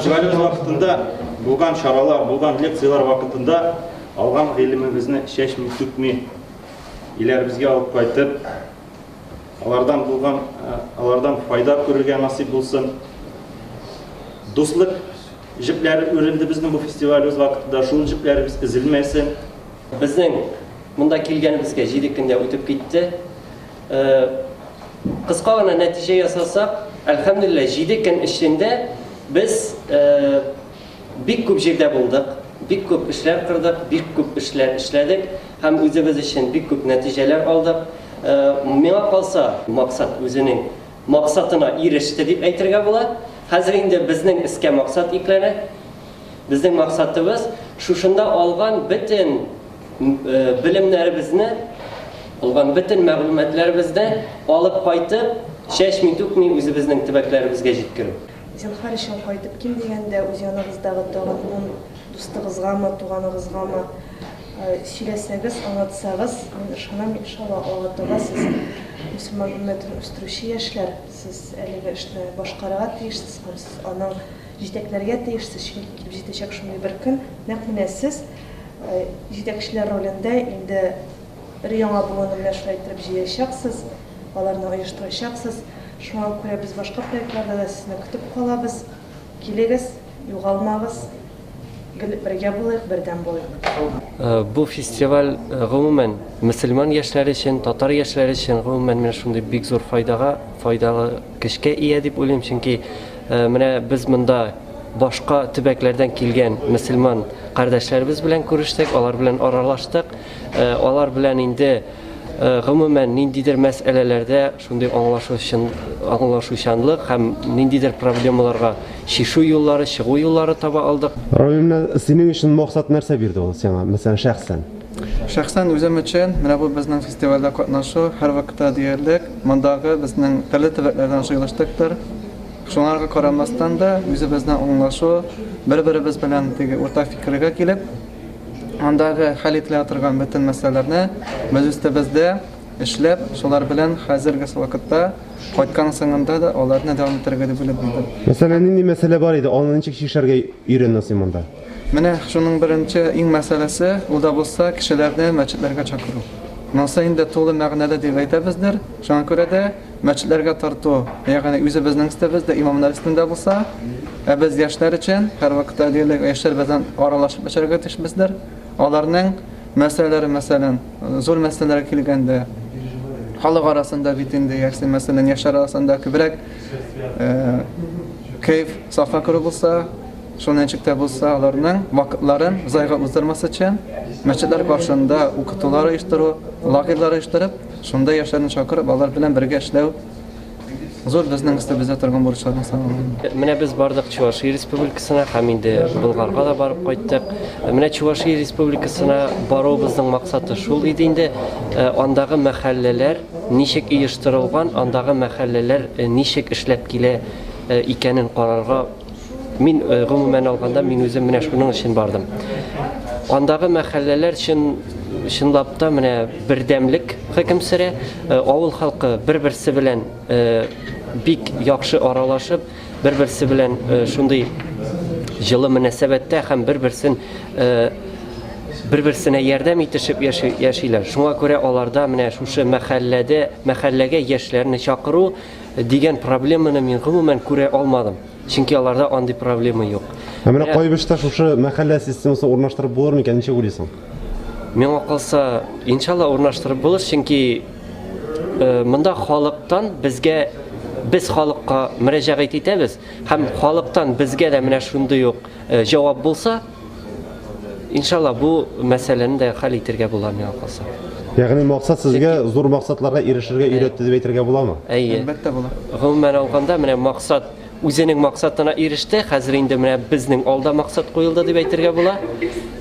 Festivalimiz vaqtında bo'lgan şaralar, bo'lgan leksiyalar vaqtında algan ilmimizni şeşmi, tükmi ilerimizge alıp qaytib, alardan fayda görürge nasip bulsun. Dostluk jipleri öğrendi bizning bu festivalimiz vaqtida, şul jiplerimiz ezilmesin. Bizning bunda kelganimizga 7 kunda o'tib ketdi. Qisqagina natija yasasak, alhamdulillah 7 kun ishinde biz bek ko'p yerda bo'ldik, bek ko'p ishlar qildik, bek ko'p ishlar ishladik, ham o'zimiz uchun bek ko'p natijalar oldik. Menga qolsa maqsad o'zining maqsadına erishdi deb ayttirga bo'ladi. Hozir endi bizning iska maqsad eklani. Bizning maqsadimiz shunda olgan bütün bilimlerimizni, olgan bütün ma'lumotlarimizni olib qaytib, şeşmi tukmi o'zimizning tibaklarımızga yetkirib. Sen harışın qaytib kim degende o'z yanınızdağı doğan dostunuzgami, tuğanınızgami söyleseniz, anlatsanız, men ışanam inşallah anlatırlar siz Müslüman ümmetin üstürüşü yaşlar, siz elini işte başqarağa teyişsiz, siz ana jiteklerge teyişsiz, şimdi jitecek şunday bir gün, ne siz jitekçiler rolünde indi riyana bulunum meşruiyettirip jiyişaksız, alarını uyuşturuşaksız. Şu an ko'ra biz başka proyektlerde de sizni kutib qolamiz. Keligiz, yo'g'almag'iz. Birga bo'laylik, birdan bo'laylik. Bu festival umuman Müslüman yaşlar için, Tatar yaşlar için umuman men shunday bek zo'r foydali kishga ega deb o'ylayman, chunki mana biz bunda boshqa tibaklardan kelgan Müslüman qardoshlarimiz bilan ko'rishdik, ular bilan aralashdik. Ular bilan endi umuman nindidir meselelerde shunday anlaşuşanlık hem nindidir problemalarga şişu yolları, çıgı yolları taba aldık. Rayonda senin için maksat nerse birdi o sana, mesela şahsen? Şahsen özüm için, mana bu bizning festivalda qatnashu har vaqtda deyarli mandagi bizning turli tibaklardan yig'ilishdiqdir. Shunlarga qaramasdan da o'zimizdan anglashu, bir-birimiz bilan o'rtak fikrga kelib, andagi hal etilayotgan bütün meselelerni biz üstümüzde ishlab, shular bilan hozirgi vaqtda qaytgan singanda da ularni davom ettirishga deb o'ylayman. Mesela nima masala bor edi? Onlayncha kishlarga o'rganasizmi bunda? Mana shuning birinchi eng masalasi unda bo'lsa kishilarni masjidlarga chaqiruv. Nasıl endi to'liq ma'noda deb aytamizdir. Shunga ko'ra da masjidlarga tortuv, ya'ni o'zimizning istimizda imomlar istimida bo'lsa, biz yoshlar uchun har vaqtda deylik yoshlar bilan aralashib yashashga tishimizdir. Onlarning meselelari masalan zo'r meselelerga kelganda xalq arasında bitindi, yaxshi masalan yoshlar arasında ko'proq kayf safa ko'rib bo'lsa, shundan chiqda bo'lsa, ularning vaqtlarini zoyga o'zdirmas uchun masjidlar qarshısında o'qituvlar uyushtirib, lag'irlar uyushtirib, shunda yoshlarni chaqirib, ular bilan birga ishlav zo'r bizning istimizda turgan bo'lishlarini so'raman. Mana biz bardık Çuvaşiya Respublikasına, hem indi Bulgarga da barıp qaytdık. Mana Çuvaşiya Respublikasına barubuzning maqsadi şul idi, indi andagı mahalleler nişek uyushtirilgan, andagı mahalleler nişek ishlab kela ekanin qararga men umuman alganda men o'zim mana shuning uchun bardim. Andagı mahalleler için shunlab da mana birdamlik hukm sira, avul xalqi bir-birisi bilan bek yaxshi aralashib, bir-birisi bilan shunday жылы munosabatda ham bir-birisine yordam etishib yashaylar. Shunga ko'ra ularda mana shu mahallaga yoshlarni chaqiruv degan problemani men umuman ko'ra olmadim. Chunki ularda anday problema yo'q. Mana qo'yibishda shu mahalla sistemasi o'rnashtirib bo'larmikan, necha o'ylaysan? Menga qolsa inshaalloh o'rnashtirib bo'lar, chunki bunda xalqdan biz xalqqa murojaat etamiz. Ham xalqdan bizga da mana shunday yo'q javob bo'lsa, inshaalloh bu masalani da hal etirga bo'lar menga qolsa. Ya'ni maqsad sizga zo'r maqsadlarga erishishga uyratdi deb aytirga bo'ladimi? Albatta bo'ladi. Umuman olganda mana maqsad o'zining maqsadına erishdi. Hozir endi mana bizning olda maqsad qo'yildi deb aytirga bo'ladi.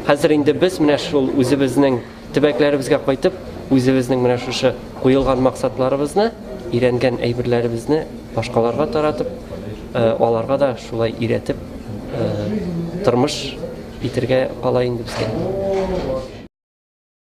Hozir endi biz mana shu o'zimizning tibaklarimizga qaytib, o'zimizning mana shu qo'yilgan maqsadlarimizni, o'rgangan aybirlarimizni boshqalarga taratib, ularga da shulay o'rgatib, turmush bitirga qolayın bizga.